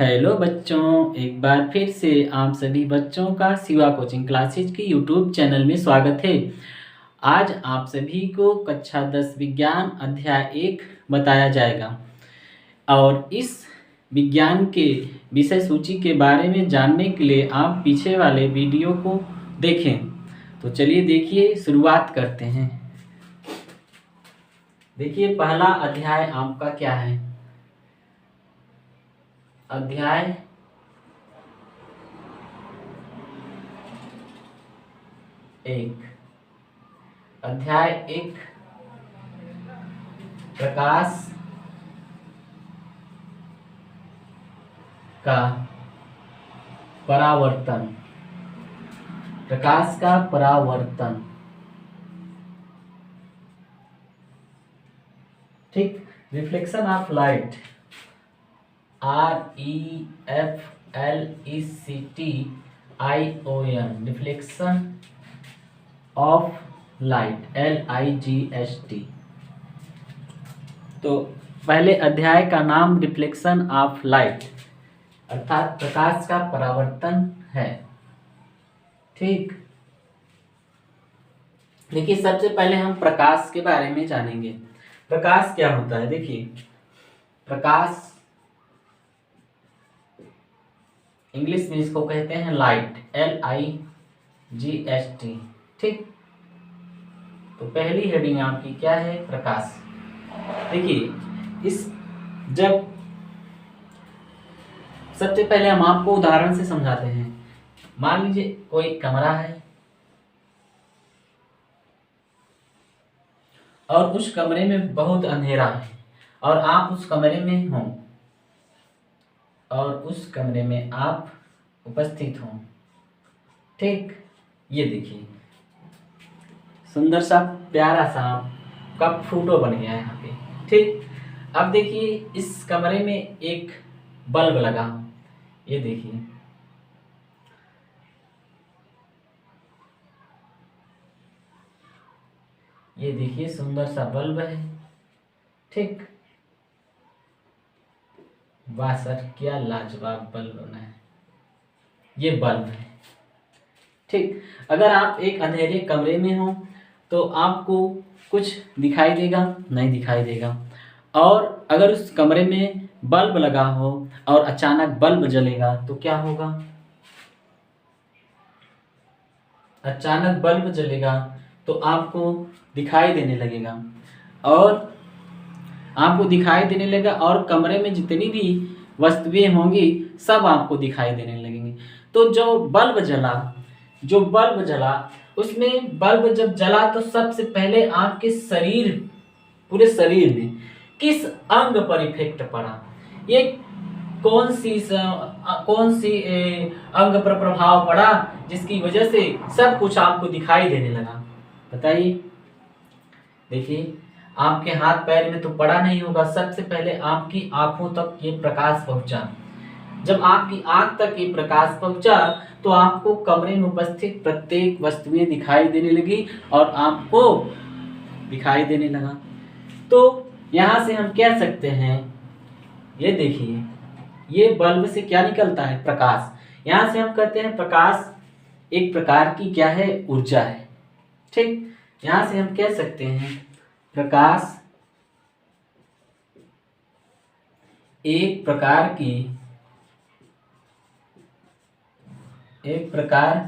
Hello बच्चों, एक बार फिर से आप सभी बच्चों का शिवा कोचिंग क्लासेज की यूट्यूब चैनल में स्वागत है। आज आप सभी को कक्षा 10 विज्ञान अध्याय 1 बताया जाएगा और इस विज्ञान के विषय सूची के बारे में जानने के लिए आप पीछे वाले वीडियो को देखें। तो चलिए देखिए, शुरुआत करते हैं। देखिए, पहला अध्याय आपका क्या है? अध्याय 1। अध्याय 1 प्रकाश का परावर्तन। प्रकाश का परावर्तन, ठीक। Reflection of light, REFLECTION, reflection of light, LIGHT। तो पहले अध्याय का नाम रिफ्लेक्शन ऑफ लाइट अर्थात प्रकाश का परावर्तन है, ठीक। देखिए, सबसे पहले हम प्रकाश के बारे में जानेंगे। प्रकाश क्या होता है? देखिए, प्रकाश इंग्लिश में इसको कहते हैं लाइट, LIGHT, ठीक। तो पहली हेडिंग आपकी क्या है? प्रकाश। देखिए, जब सबसे पहले हम आपको उदाहरण से समझाते हैं। मान लीजिए कोई कमरा है और उस कमरे में बहुत अंधेरा है और आप उस कमरे में हो और उस कमरे में आप उपस्थित हो, ठीक। ये देखिए, सुंदर सा प्यारा सा का फोटो बन गया है यहाँ पे, ठीक। अब देखिए, इस कमरे में एक बल्ब लगा, ये देखिए, ये देखिए सुंदर सा बल्ब है, ठीक। वाह सर, क्या लाजवाब बल्ब बना है। ये बल्ब है, ठीक। अगर आप एक अंधेरे कमरे में हो तो आपको कुछ दिखाई देगा? नहीं दिखाई देगा। और अगर उस कमरे में बल्ब लगा हो और अचानक बल्ब जलेगा तो क्या होगा? अचानक बल्ब जलेगा तो आपको दिखाई देने लगेगा और आपको दिखाई देने लगेगा और कमरे में जितनी भी वस्तुएं होंगी सब आपको दिखाई देने लगेंगी। तो जो बल्ब जला उसमें बल्ब जब जला तो सबसे पहले आपके पूरे शरीर में किस अंग पर इफेक्ट पड़ा? ये कौन सी अंग पर प्रभाव पड़ा जिसकी वजह से सब कुछ आपको दिखाई देने लगा? बताइए। देखिए, आपके हाथ पैर में तो पड़ा नहीं होगा, सबसे पहले आपकी आंखों तक ये प्रकाश पहुंचा। जब आपकी आंख तक ये प्रकाश पहुंचा तो आपको कमरे में उपस्थित प्रत्येक वस्तुएं दिखाई देने लगी और आपको दिखाई देने लगा। तो यहाँ से हम कह सकते हैं, ये देखिए, ये बल्ब से क्या निकलता है? प्रकाश। यहाँ से हम कहते हैं प्रकाश एक प्रकार की क्या है? ऊर्जा है, ठीक। यहाँ से हम कह सकते हैं प्रकाश एक प्रकार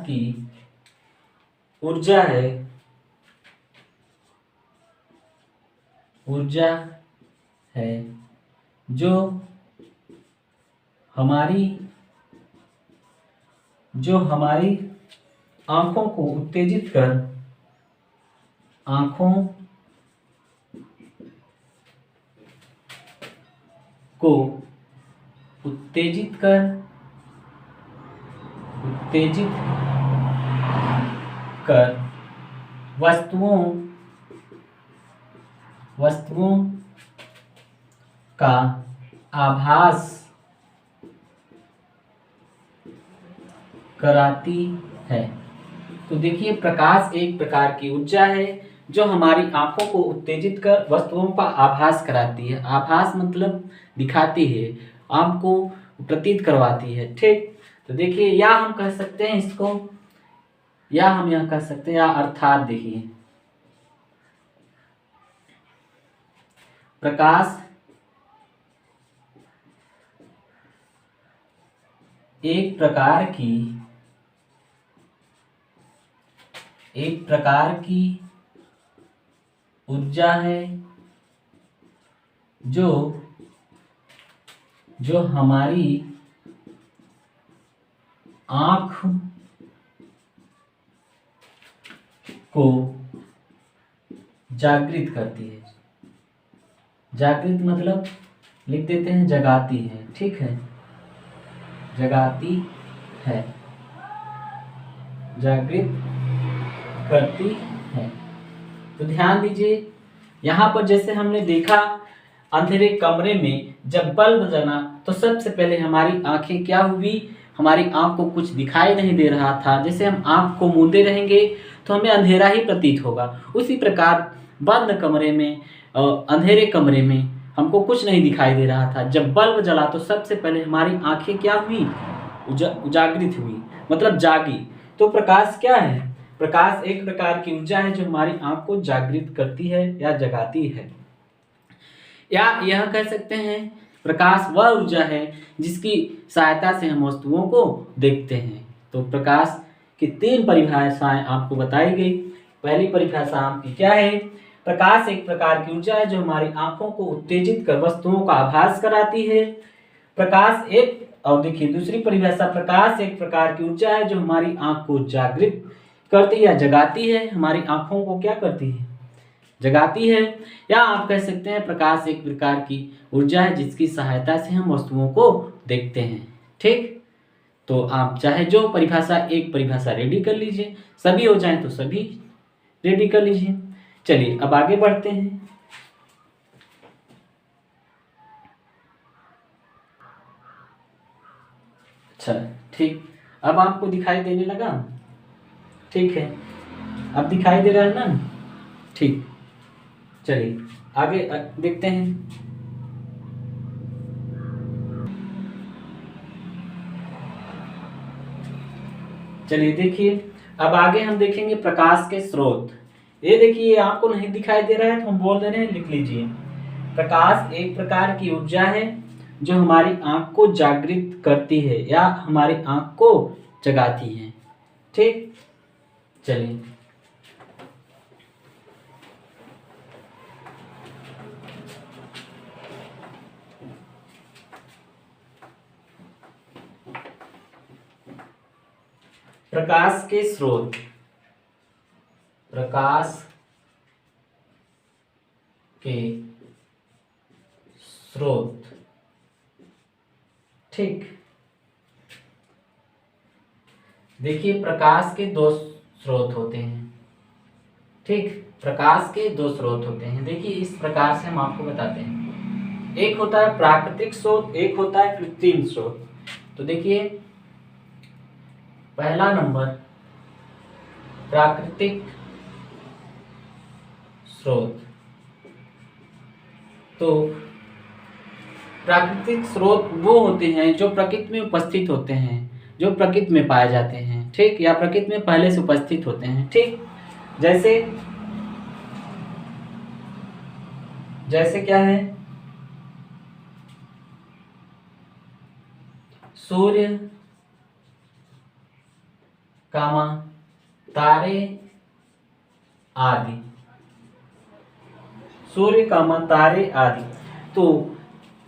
की ऊर्जा है जो हमारी आंखों को उत्तेजित कर वस्तुओं का आभास कराती है। तो देखिए, प्रकाश एक प्रकार की ऊर्जा है जो हमारी आंखों को उत्तेजित कर वस्तुओं का आभास कराती है। आभास मतलब दिखाती है, आपको प्रतीत करवाती है। ठीक, तो देखिए या हम कह सकते हैं इसको, या हम यह कह सकते हैं, या अर्थात देखिए प्रकाश एक प्रकार की ऊर्जा है जो हमारी आँख को जागृत करती है। जागृत मतलब लिख देते हैं जगाती है। ठीक है, जगाती है, जागृत करती है। तो ध्यान दीजिए यहाँ पर जैसे हमने देखा अंधेरे कमरे में जब बल्ब जला तो सबसे पहले हमारी आंखें क्या हुई, हमारी आंख को कुछ दिखाई नहीं दे रहा था। जैसे हम आंख को मूंदे रहेंगे तो हमें अंधेरा ही प्रतीत होगा। उसी प्रकार बंद कमरे में, अंधेरे कमरे में हमको कुछ नहीं दिखाई दे रहा था। जब बल्ब जला तो सबसे पहले हमारी आंखें क्या हुई, जागृत हुई, मतलब जागी। तो प्रकाश क्या है, प्रकाश एक प्रकार की ऊर्जा है जो हमारी आंख को जागृत करती है या जगाती है। या यह कह सकते हैं प्रकाश वह ऊर्जा है जिसकी सहायता से हम वस्तुओं को देखते हैं। तो प्रकाश की 3 परिभाषाएं आपको बताई गई। पहली परिभाषा आपकी क्या है, प्रकाश एक प्रकार की ऊर्जा है जो हमारी आंखों को उत्तेजित कर वस्तुओं का आभास कराती है। प्रकाश एक, और देखिए दूसरी परिभाषा, प्रकाश एक प्रकार की ऊर्जा है जो हमारी आंख को जागृत करती या जगाती है, हमारी आंखों को क्या करती है, जगाती है। या आप कह सकते हैं प्रकाश एक प्रकार की ऊर्जा है जिसकी सहायता से हम वस्तुओं को देखते हैं। ठीक, तो आप चाहे जो परिभाषा, एक परिभाषा रेडी कर लीजिए, सभी हो जाए तो सभी रेडी कर लीजिए। चलिए अब आगे बढ़ते हैं। अच्छा ठीक, अब आपको दिखाई देने लगा, ठीक है, अब दिखाई दे रहा है ना। ठीक, चलिए आगे देखते हैं। चलिए देखिए अब आगे हम देखेंगे प्रकाश के स्रोत। ये देखिए आपको नहीं दिखाई दे रहा है तो हम बोल दे रहे हैं, लिख लीजिए। प्रकाश एक प्रकार की ऊर्जा है जो हमारी आंख को जागृत करती है या हमारी आंख को जगाती है। ठीक, चलिए प्रकाश के स्रोत, प्रकाश के स्रोत। ठीक, देखिए प्रकाश के 2 स्रोत होते हैं। ठीक, प्रकाश के 2 स्रोत होते हैं। देखिए इस प्रकार से हम आपको बताते हैं, एक होता है प्राकृतिक स्रोत, एक होता है कृत्रिम स्रोत। तो देखिए पहला नंबर प्राकृतिक स्रोत। तो प्राकृतिक स्रोत वो होते हैं जो प्रकृति में उपस्थित होते हैं, जो प्रकृति में पाए जाते हैं। ठीक, या प्रकृति में पहले से उपस्थित होते हैं। ठीक, जैसे क्या है, सूर्य, कामा तारे आदि, सूर्य कामा तारे आदि। तो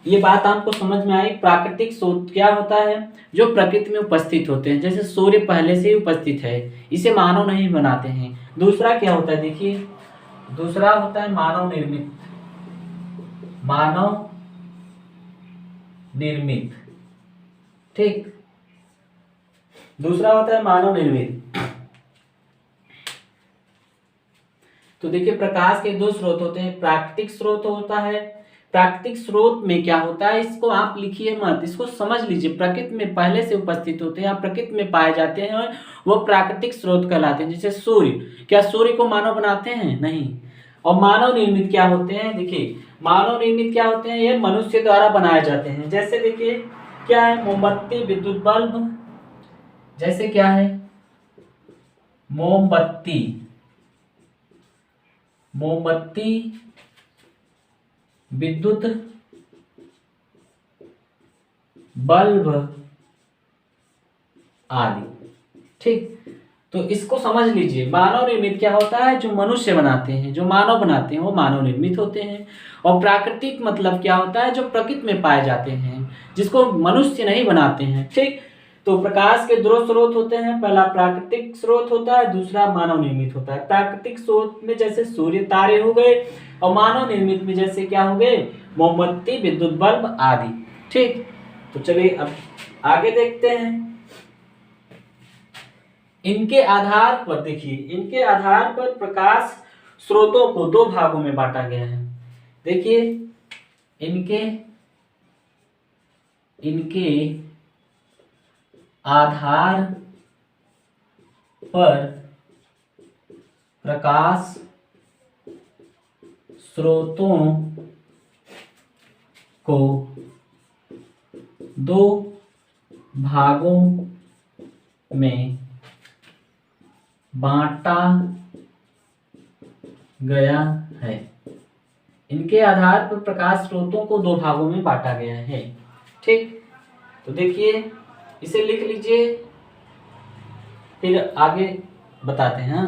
ये बात आपको समझ में आई। प्राकृतिक स्रोत क्या होता है, जो प्रकृति में उपस्थित होते हैं। जैसे सूर्य पहले से ही उपस्थित है, इसे मानव नहीं बनाते हैं। दूसरा क्या होता है, देखिए दूसरा होता है मानव निर्मित, मानव निर्मित। ठीक, दूसरा होता है मानव निर्मित। तो देखिए प्रकाश के 2 स्रोत होते हैं, प्राकृतिक स्रोत होता है। प्राकृतिक स्रोत में क्या होता है, इसको आप लिखिए मत, इसको समझ लीजिए। प्रकृति में पहले से उपस्थित होते हैं या प्रकृति में पाए जाते हैं, वो प्राकृतिक स्रोत कहलाते हैं। जैसे सूर्य, क्या सूर्य को मानव बनाते हैं, नहीं। और मानव निर्मित क्या होते हैं, देखिए मानव निर्मित क्या होते हैं, ये मनुष्य द्वारा बनाए जाते हैं। जैसे देखिए क्या है? मोमबत्ती, विद्युत बल्ब। जैसे क्या है? मोमबत्ती, मोमबत्ती, विद्युत बल्ब आदि। ठीक, तो इसको समझ लीजिए। मानव निर्मित क्या होता है? जो मनुष्य बनाते हैं, जो मानव बनाते हैं वो मानव निर्मित होते हैं। और प्राकृतिक मतलब क्या होता है? जो प्रकृति में पाए जाते हैं, जिसको मनुष्य नहीं बनाते हैं। ठीक, तो प्रकाश के दो स्रोत होते हैं। पहला प्राकृतिक स्रोत होता है, दूसरा मानव निर्मित होता है। प्राकृतिक स्रोत में जैसे सूर्य, तारे हो गए, और मानव निर्मित में जैसे क्या हो गए? मोमबत्ती, विद्युत बल्ब आदि। ठीक, तो चलिए अब आगे देखते हैं। इनके आधार पर देखिए, इनके आधार पर प्रकाश स्रोतों को दो भागों में बांटा गया है। देखिए, इनके इनके आधार पर प्रकाश स्रोतों को दो भागों में बांटा गया है। इनके आधार पर प्रकाश स्रोतों को दो भागों में बांटा गया है। ठीक, तो देखिए इसे लिख लीजिए, फिर आगे बताते हैं।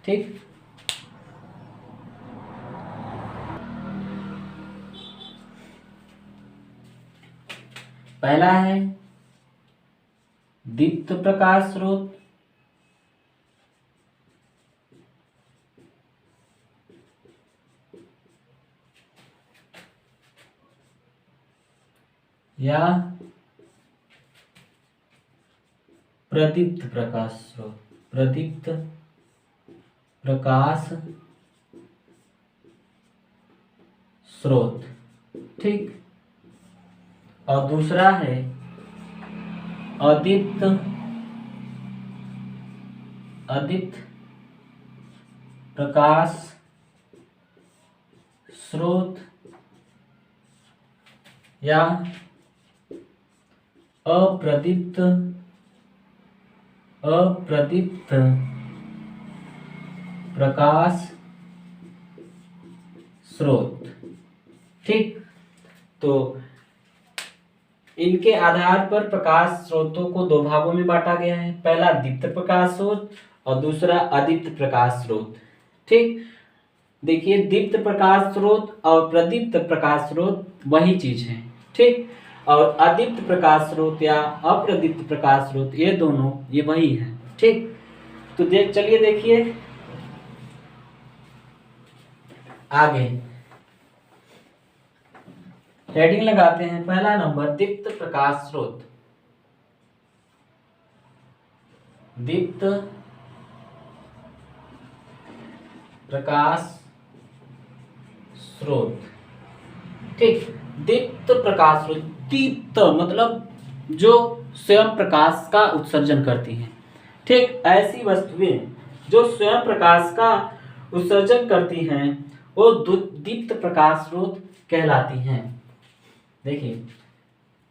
ठीक, पहला है दीप्त प्रकाश स्रोत, या प्रदीप्त प्रकाश स्रोत, प्रदीप्त प्रकाश स्रोत। ठीक, और दूसरा है अदीप्त अदीप्त प्रकाश स्रोत, या अप्रदीप्त अप्रदीप्त प्रकाश स्रोत। ठीक, तो इनके आधार पर प्रकाश स्रोतों को दो भागों में बांटा गया है। पहला दीप्त प्रकाश स्रोत और दूसरा अदीप्त प्रकाश स्रोत। ठीक, देखिए दीप्त प्रकाश स्रोत और प्रदीप्त प्रकाश स्रोत वही चीज है। ठीक, और अदीप्त प्रकाश स्रोत या अप्रदीप्त प्रकाश स्रोत ये दोनों ये वही है। ठीक, तो चलिए देखिए आगे हेडिंग लगाते हैं। पहला नंबर दीप्त प्रकाश स्रोत। दीप्त प्रकाश स्रोत। ठीक, दीप्त प्रकाश स्रोत, दीप्त मतलब जो स्वयं प्रकाश का उत्सर्जन करती हैं। ठीक, ऐसी वस्तुएं जो स्वयं प्रकाश का उत्सर्जन करती हैं वो दीप्त प्रकाश स्रोत कहलाती हैं। देखिए,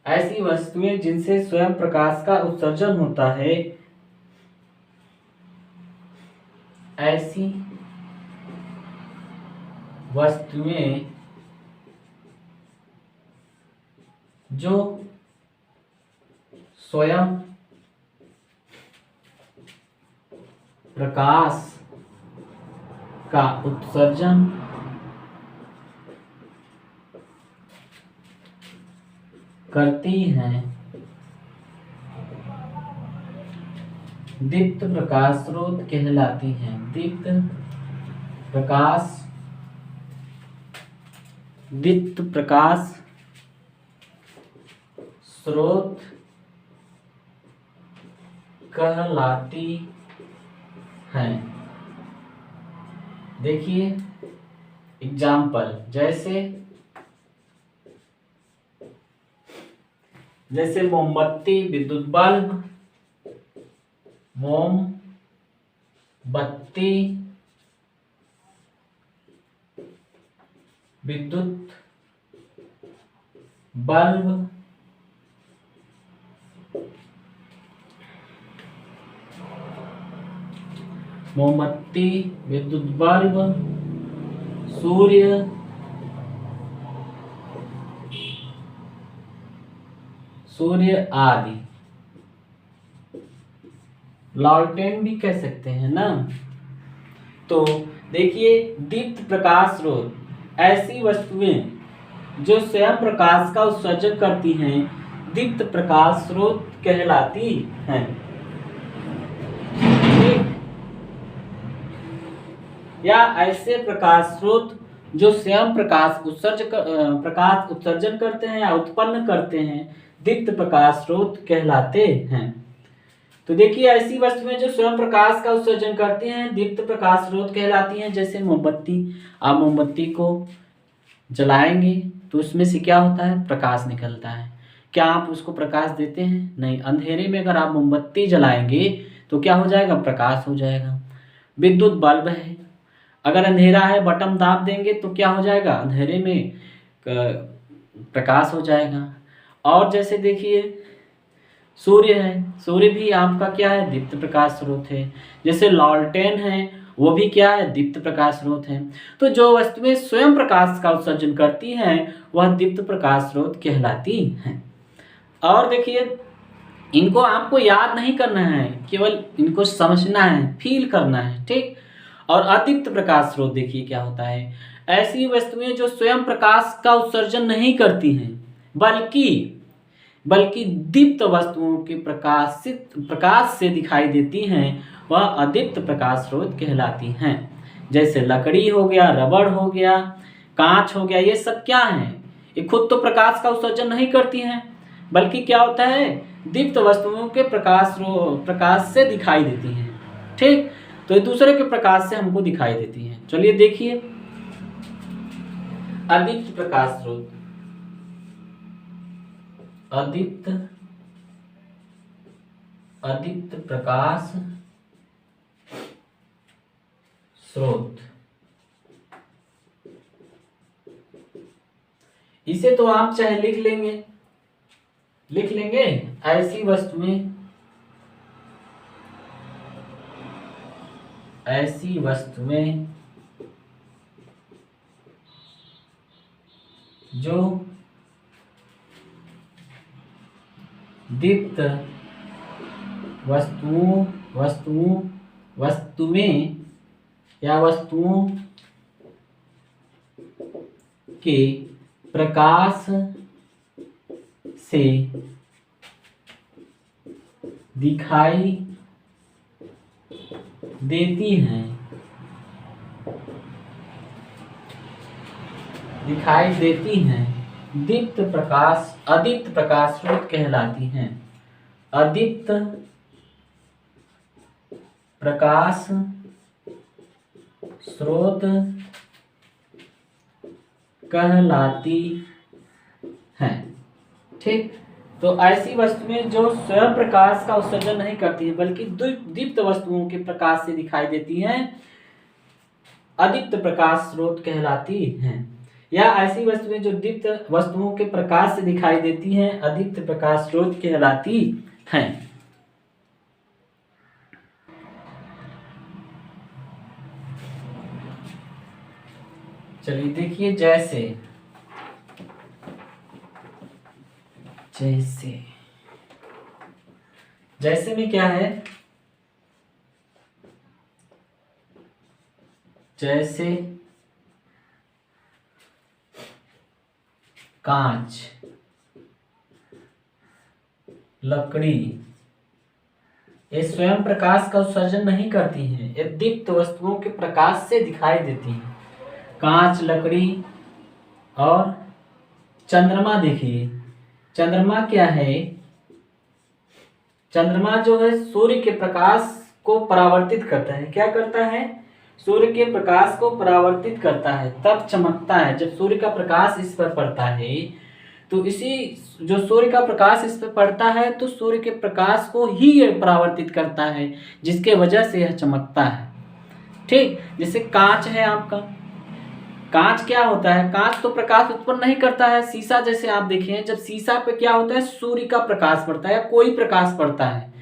ऐसी वस्तुएं जिनसे स्वयं प्रकाश का उत्सर्जन होता है, ऐसी वस्तुएं जो स्वयं प्रकाश का उत्सर्जन करती हैं, दीप्त प्रकाश स्रोत कहलाती हैं। दीप्त प्रकाश स्रोत कहलाती हैं। देखिए एग्जाम्पल, जैसे मोमबत्ती, विद्युत बल्ब, मोमबत्ती, विद्युत बल्ब मोमबत्ती, विद्युत बल्ब, सूर्य, आदि। लालटेन भी कह सकते हैं ना। तो देखिए, दीप्त प्रकाश स्रोत ऐसी वस्तुएं जो स्वयं प्रकाश का उत्सर्जन करती हैं दीप्त प्रकाश स्रोत कहलाती हैं। ठीक? या ऐसे प्रकाश स्रोत जो स्वयं प्रकाश उत्सर्जन करते हैं या उत्पन्न करते हैं दीप्त प्रकाश स्रोत कहलाते हैं। तो देखिए, ऐसी वस्तुएं जो स्वयं प्रकाश का उत्सर्जन करती हैं दीप्त प्रकाश स्रोत कहलाती हैं। जैसे मोमबत्ती, आप मोमबत्ती को जलाएंगे तो उसमें से क्या होता है, प्रकाश निकलता है। क्या आप उसको प्रकाश देते हैं? नहीं। अंधेरे में अगर आप मोमबत्ती जलाएंगे तो क्या हो जाएगा, प्रकाश हो जाएगा। विद्युत बल्ब है, अगर अंधेरा है बटन दाब देंगे तो क्या हो जाएगा, अंधेरे में प्रकाश हो जाएगा। और जैसे देखिए, सूर्य है, सूर्य भी आपका क्या है, दीप्त प्रकाश स्रोत है। जैसे लालटेन है, वो भी क्या है, दीप्त प्रकाश स्रोत है। तो जो वस्तुएं स्वयं प्रकाश का उत्सर्जन करती हैं वह दीप्त प्रकाश स्रोत कहलाती हैं। और देखिए, इनको आपको याद नहीं करना है, केवल इनको समझना है, फील करना है। ठीक। और अदीप्त प्रकाश स्रोत देखिए क्या होता है, ऐसी वस्तुएं जो स्वयं प्रकाश का उत्सर्जन नहीं करती हैं बल्कि दीप्त वस्तुओं के प्रकाश से दिखाई देती हैं, वह अदीप्त प्रकाश स्रोत कहलाती हैं। जैसे लकड़ी हो गया, रबड़ हो गया, कांच हो गया, ये सब क्या हैं, ये खुद तो प्रकाश का उत्सर्जन नहीं करती हैं, बल्कि क्या होता है, दीप्त वस्तुओं के प्रकाश से दिखाई देती हैं। ठीक। तो एक दूसरे के प्रकाश से हमको दिखाई देती हैं। चलिए देखिए, अदीप्त प्रकाश स्रोत, अदीप्त प्रकाश स्रोत, इसे तो आप चाहे लिख लेंगे। ऐसी वस्तुएं जो दीप्त वस्तुओं के प्रकाश से दिखाई देती हैं, अदीप्त प्रकाश स्रोत कहलाती हैं। अदीप्त प्रकाश स्रोत कहलाती हैं। ठीक। तो ऐसी वस्तुएं जो स्वयं प्रकाश का उत्सर्जन नहीं करती हैं बल्कि दीप्त वस्तुओं के प्रकाश से दिखाई देती हैं, अदीप्त प्रकाश स्रोत कहलाती हैं। या ऐसी वस्तुएं जो दीप्त वस्तुओं के प्रकाश से दिखाई देती हैं, अदीप्त प्रकाश स्रोत कहलाती हैं। चलिए देखिए, जैसे में क्या है, जैसे कांच, लकड़ी, ये स्वयं प्रकाश का उत्सर्जन नहीं करती हैं, ये दीप्त वस्तुओं के प्रकाश से दिखाई देती हैं। कांच, लकड़ी और चंद्रमा। देखिए, चंद्रमा क्या है, चंद्रमा जो है सूर्य के प्रकाश को परावर्तित करता है। क्या करता है, सूर्य के प्रकाश को परावर्तित करता है, तब चमकता है। जब सूर्य का प्रकाश इस पर पड़ता है तो जो सूर्य का प्रकाश इस पर पड़ता है तो सूर्य के प्रकाश को ही ये परावर्तित करता है, जिसके वजह से यह चमकता है। ठीक। जैसे कांच है आपका, कांच क्या होता है, कांच तो प्रकाश उत्पन्न नहीं करता है। शीशा जैसे आप देखें, जब शीशा पे क्या होता है, सूर्य का प्रकाश पड़ता है या कोई प्रकाश पड़ता है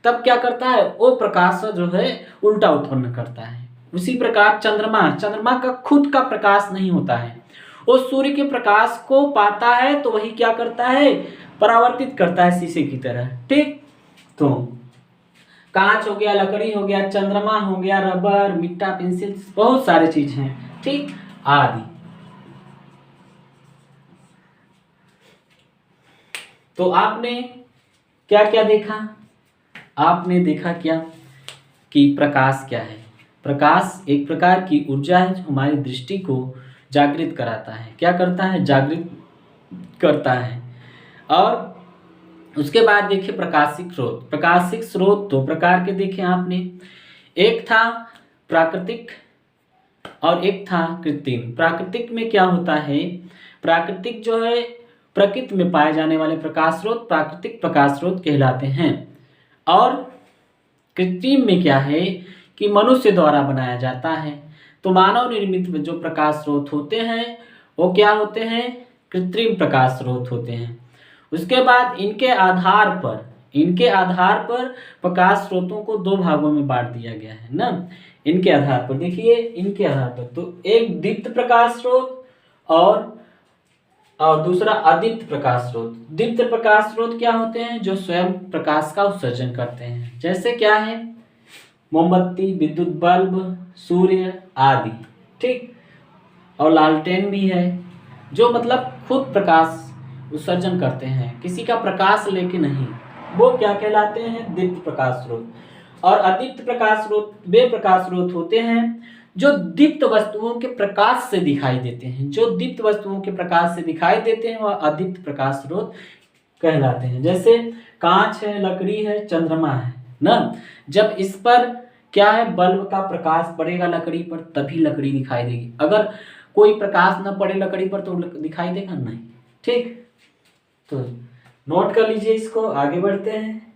तब क्या करता है, वो प्रकाश जो है उल्टा उत्पन्न करता है। उसी प्रकार चंद्रमा का खुद का प्रकाश नहीं होता है, वो सूर्य के प्रकाश को पाता है तो वही क्या करता है, परावर्तित करता है शीशे की तरह। ठीक, तो कांच हो गया, लकड़ी हो गया, चंद्रमा हो गया, रबर, मिट्टा, पेंसिल, बहुत सारे चीज हैं, ठीक, आदि। तो आपने क्या क्या देखा, आपने देखा क्या कि प्रकाश क्या है। प्रकाश एक प्रकार की ऊर्जा है जो हमारी दृष्टि को जागृत कराता है। क्या करता है, जागृत करता है। और उसके बाद देखिए प्रकाशिक स्रोत। प्रकाशिक स्रोत दो प्रकार के देखे आपने, एक था प्राकृतिक और एक था कृत्रिम। प्राकृतिक में क्या होता है, प्राकृतिक जो है प्रकृति में पाए जाने वाले प्रकाश स्रोत प्राकृतिक प्रकाश स्रोत कहलाते हैं। और कृत्रिम में क्या है कि मनुष्य द्वारा बनाया जाता है। तो मानव निर्मित जो प्रकाश स्रोत होते हैं वो क्या होते हैं, कृत्रिम प्रकाश स्रोत होते हैं। उसके बाद इनके आधार पर प्रकाश स्रोतों को दो भागों में बांट दिया गया है ना। इनके आधार पर देखिए, इनके आधार पर तो एक दीप्त प्रकाश स्रोत और दूसरा अदीप्त प्रकाश स्रोत। दीप्त प्रकाश स्रोत क्या होते हैं, जो स्वयं प्रकाश का उत्सर्जन करते हैं, जैसे क्या है, मोमबत्ती, विद्युत बल्ब, सूर्य आदि। ठीक, और लालटेन भी है, जो मतलब खुद प्रकाश उत्सर्जन करते हैं, किसी का प्रकाश लेके नहीं, वो क्या कहलाते हैं, दीप्त प्रकाश स्रोत। और अदीप्त प्रकाश स्रोत वे प्रकाश स्रोत होते हैं जो दीप्त वस्तुओं के प्रकाश से दिखाई देते हैं। जो दीप्त वस्तुओं के प्रकाश से दिखाई देते हैं वह अदीप्त प्रकाश स्रोत कहलाते हैं। जैसे कांच है, लकड़ी है, चंद्रमा है ना। जब इस पर क्या है, बल्ब का प्रकाश पड़ेगा लकड़ी पर तभी लकड़ी दिखाई देगी, अगर कोई प्रकाश न पड़े लकड़ी पर तो दिखाई देगा नहीं। ठीक, तो नोट कर लीजिए इसको, आगे बढ़ते हैं।